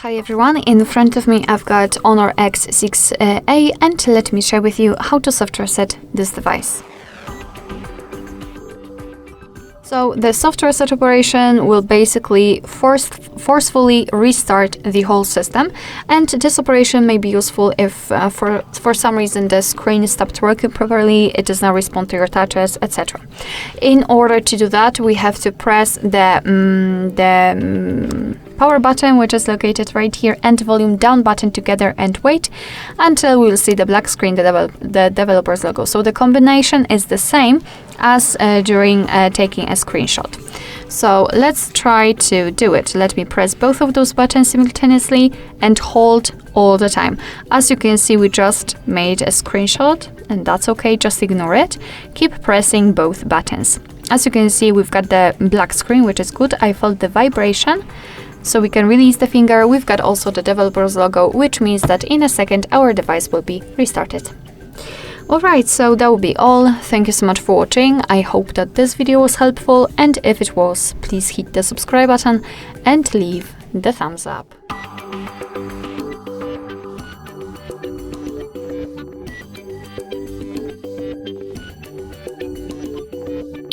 Hi everyone, in front of me I've got HONOR X6a and let me share with you how to soft reset this device. So the soft reset operation will basically forcefully restart the whole system, and this operation may be useful if for some reason the screen stopped working properly, it does not respond to your touches, etc. In order to do that, we have to press the power button, which is located right here, and volume down button together and wait until we will see the black screen, the developer's logo. So the combination is the same as during taking a screenshot. So let's try to do it. Let me press both of those buttons simultaneously and hold all the time. As you can see, we just made a screenshot, and that's okay, just ignore it. Keep pressing both buttons. As you can see, we've got the black screen, which is good. I felt the vibration. So we can release the finger. We've got also the developer's logo, which means that in a second our device will be restarted. Alright, so that will be all. Thank you so much for watching. I hope that this video was helpful, and if it was, please hit the subscribe button and leave the thumbs up.